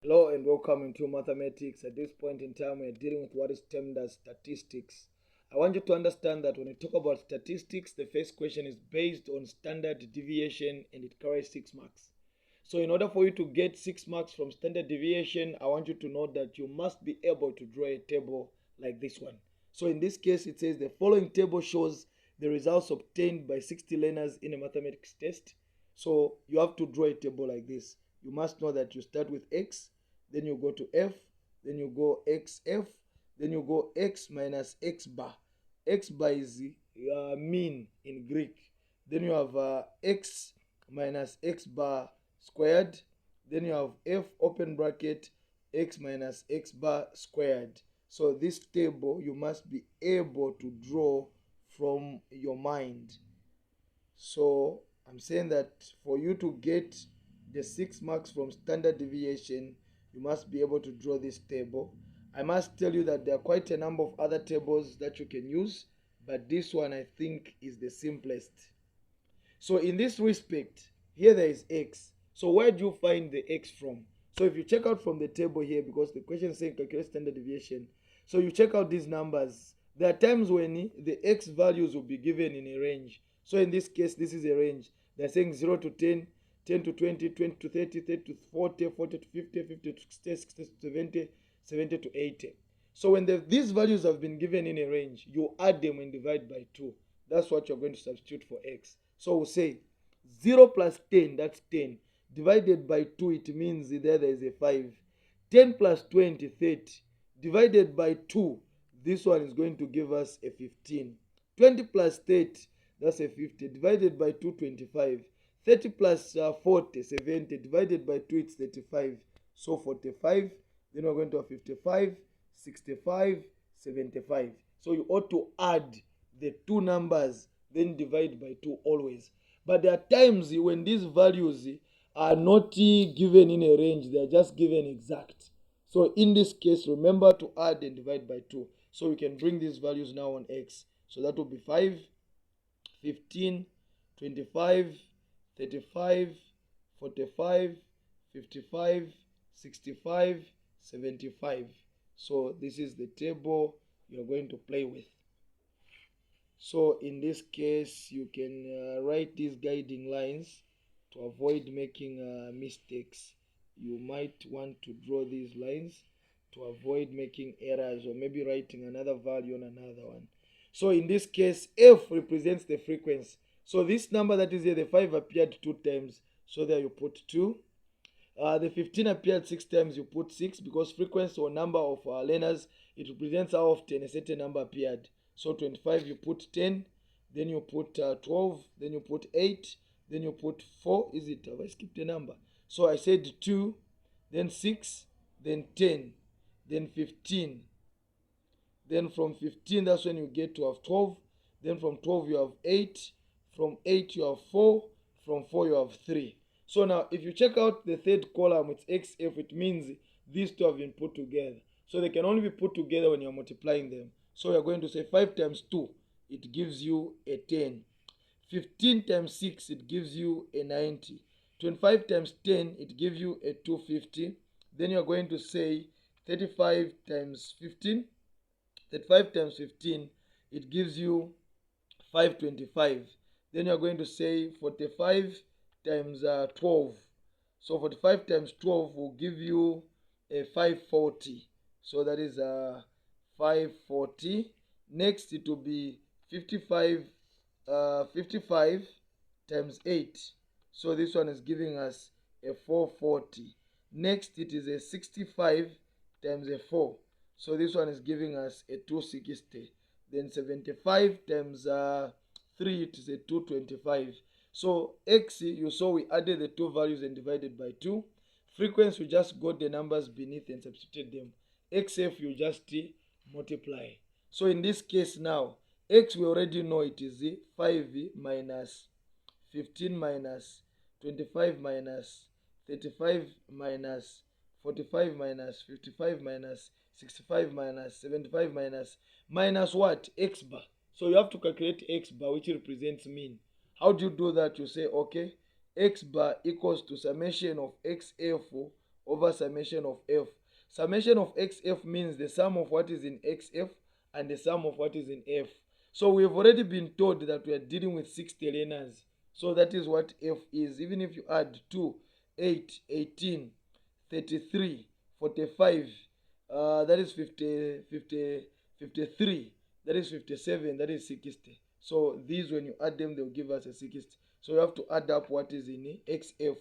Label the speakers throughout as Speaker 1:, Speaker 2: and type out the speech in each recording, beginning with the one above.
Speaker 1: Hello and welcome into mathematics. At this point in time, we're dealing with what is termed as statistics. I want you to understand that when we talk about statistics, the first question is based on standard deviation and it carries 6 marks. So, in order for you to get 6 marks from standard deviation, I want you to know that you must be able to draw a table like this one. So, in this case, it says the following table shows the results obtained by 60 learners in a mathematics test. So, you have to draw a table like this. You must know that you start with x, then you go to f, then you go xf, then you go x minus x bar. X bar is mean in Greek. Then you have x minus x bar squared. Then you have f open bracket x minus x bar squared. So this table you must be able to draw from your mind. So I'm saying that for you to get the 6 marks from standard deviation, you must be able to draw this table. I must tell you that there are quite a number of other tables that you can use, but this one I think is the simplest. So in this respect, here there is x. So where do you find the x from? So if you check out from the table here, because the question is saying calculate standard deviation, so you check out these numbers. There are times when the x values will be given in a range. So in this case, this is a range. They're saying 0 to 10, 10 to 20, 20 to 30, 30 to 40, 40 to 50, 50 to 60, 60 to 70, 70 to 80. So when these values have been given in a range, you add them and divide by 2. That's what you're going to substitute for x. So we'll say 0 plus 10, that's 10. Divided by 2, it means there is a 5. 10 plus 20, 30. Divided by 2, this one is going to give us a 15. 20 plus 30, that's a 50. Divided by 2, 25. 30 plus 40, 70. Divided by 2, it's 35. So 45. Then we're going to have 55, 65, 75. So you ought to add the two numbers, then divide by 2 always. But there are times when these values are not given in a range, they are just given exact. So in this case, remember to add and divide by 2. So we can bring these values now on x. So that will be 5, 15, 25, 35, 45, 55, 65, 75. So this is the table you're going to play with. So in this case, you can write these guiding lines to avoid making mistakes. You might want to draw these lines to avoid making errors or maybe writing another value on another one. So in this case, f represents the frequency. So this number that is here, the 5 appeared 2 times. So there you put 2. The 15 appeared 6 times, you put 6, because frequency or number of learners, it represents how often a certain number appeared. So 25, you put 10, then you put 12, then you put 8, then you put 4. Is it? Have I skipped a number? So I said 2, then 6, then 10, then 15. Then from 15, that's when you get to have 12. Then from 12, you have 8. From 8, you have 4. From 4, you have 3. So now, if you check out the third column, it's xf, it means these two have been put together. So they can only be put together when you're multiplying them. So you're going to say 5 times 2, it gives you a 10. 15 times 6, it gives you a 90. 25 times 10, it gives you a 250. Then you're going to say 35 times 15. 35 times 15, it gives you 525. Then you're going to say 45 times 12. So 45 times 12 will give you a 540. So that is 540. Next, it will be 55 times 8. So this one is giving us a 440. Next, it is a 65 times a 4. So this one is giving us a 260. Then 75 times 3, it is a 225. So x, you saw we added the two values and divided by 2. Frequency, we just got the numbers beneath and substituted them. xf, you just multiply. So in this case now, x we already know it is 5 minus 15 minus 25 minus 35 minus 45 minus 55 minus 65 minus 75 minus what? X bar. So you have to calculate x bar, which represents mean. How do you do that? You say, okay, x bar equals to summation of xf over summation of f. Summation of xf means the sum of what is in xf and the sum of what is in f. So we have already been told that we are dealing with 60 learners. So that is what f is. Even if you add 2, 8, 18, 33, 45, that is 53, that is 57, that is 60. So these, when you add them, they'll give us a 60. So you have to add up what is in xf.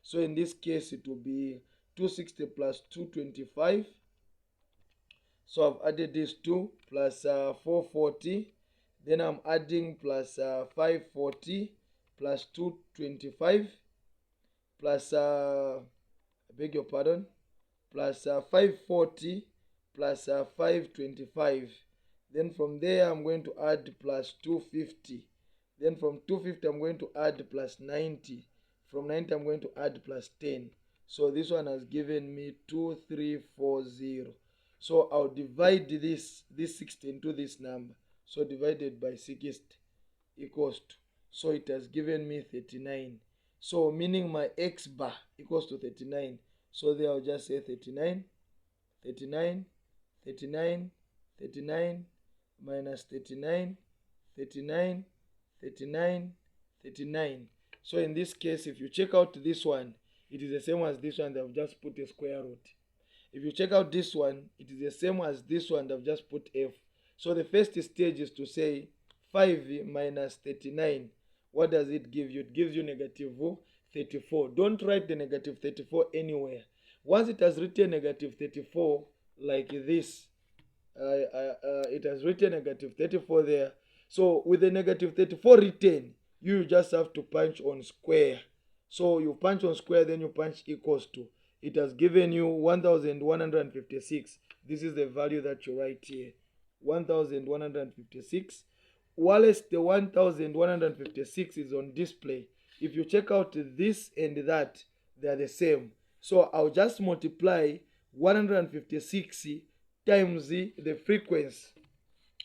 Speaker 1: So in this case, it will be 260 plus 225. So I've added these 2 plus 440. Then I'm adding plus 540 plus 225 plus, I beg your pardon, plus 540 plus 525. Then from there, I'm going to add plus 250. Then from 250, I'm going to add plus 90. From 90, I'm going to add plus 10. So this one has given me 2340. So I'll divide this 60 into this number. So divided by 60 equals to, so it has given me 39. So meaning my x bar equals to 39. So there I'll just say 39, 39, 39, 39, minus 39, 39, 39, 39. So in this case, if you check out this one, it is the same as this one. They've just put a square root. If you check out this one, it is the same as this one. They've just put f. So the first stage is to say 5 minus 39. What does it give you? It gives you negative 34. Don't write the negative 34 anywhere. Once it has written negative 34 like this, it has written negative 34 there. So with the negative 34 written, you just have to punch on square. So you punch on square, then you punch equals to. It has given you 1156. This is the value that you write here. 1156. Whilst the 1156 is on display, if you check out this and that, they are the same. So I'll just multiply 156 times the frequency.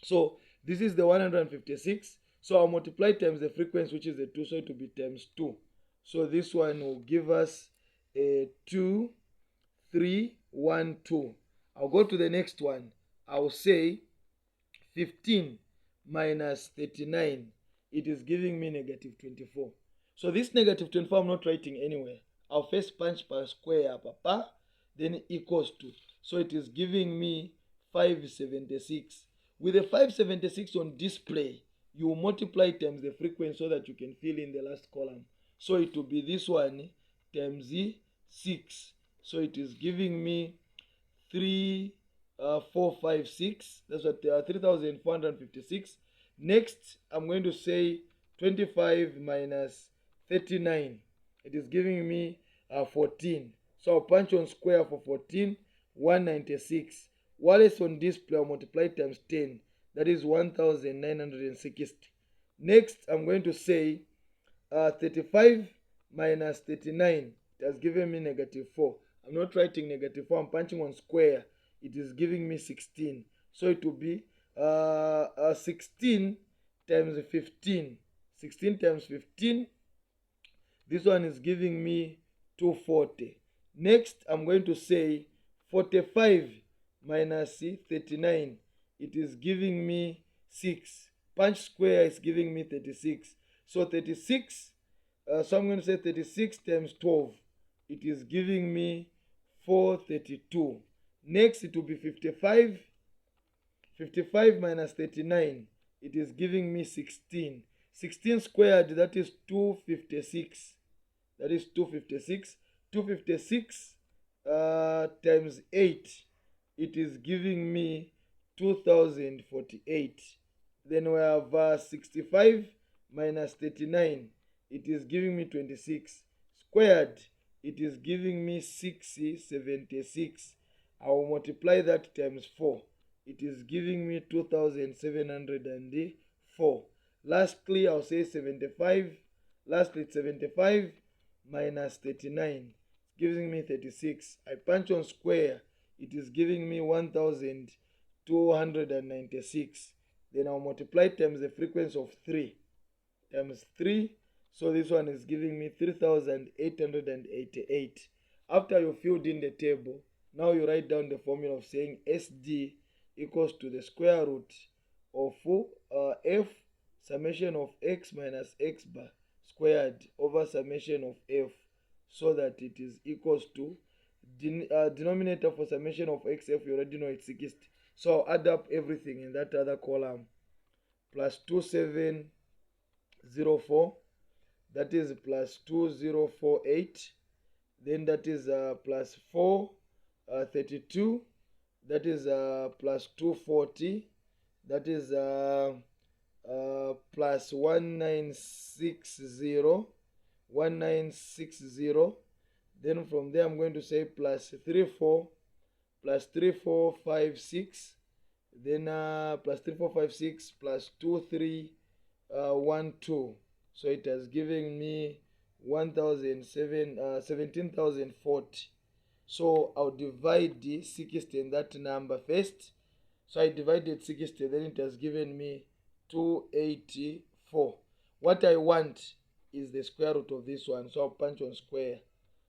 Speaker 1: So this is the 156. So I'll multiply times the frequency, which is the 2. So it will be times 2. So this one will give us a 2, 3, 1, 2. I'll go to the next one. I'll say 15 minus 39. It is giving me negative 24. So this negative 24 I'm not writing anywhere. I'll first punch per square, papa, then equals to. So it is giving me 576. With the 576 on display, you multiply times the frequency so that you can fill in the last column. So it will be this one times 6. So it is giving me 456. That's what 3,456. Next, I'm going to say 25 minus 39. It is giving me 14. So I'll punch on square for 14, 196. While it's on display, I'll multiply times 10. That is 1,960. Next, I'm going to say 35 minus 39. It has given me negative 4. I'm not writing negative 4. I'm punching on square. It is giving me 16. So it will be 16 times 15. 16 times 15. This one is giving me 240. Next, I'm going to say 45 minus 39. It is giving me 6. Punch square is giving me 36. So 36, so I'm going to say 36 times 12. It is giving me 432. Next, it will be 55. 55 minus 39. It is giving me 16. 16 squared, that is 256. That is 256. 256 times 8. It is giving me 2048. Then we have 65 minus 39. It is giving me 26. Squared, it is giving me 676. I will multiply that times 4. It is giving me 2,704. Lastly, I'll say 75. Lastly, 75 minus 39. It's giving me 36. I punch on square. It is giving me 1,296. Then I'll multiply times the frequency of 3. Times 3. So this one is giving me 3,888. After you filled in the table, now you write down the formula of saying SD equals to the square root of f summation of x minus x bar squared over summation of f, so that it is equals to denominator for summation of xf, you already know it's 60. So I'll add up everything in that other column. Plus 2704, that is plus 2048, then that is plus 432, that is plus 240, that is plus 1960. Then from there I'm going to say plus 3456, then plus 3456 plus 2312. So it has given me 17,040. So I'll divide the 60 in that number first. So I divided 60, then it has given me 284. What I want is the square root of this one, so I'll punch on square.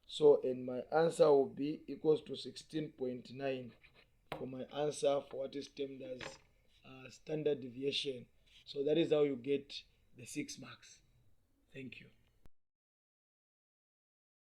Speaker 1: So, and my answer will be equals to 16.9 for my answer for what is termed as standard deviation. So that is how you get the 6 marks. Thank you.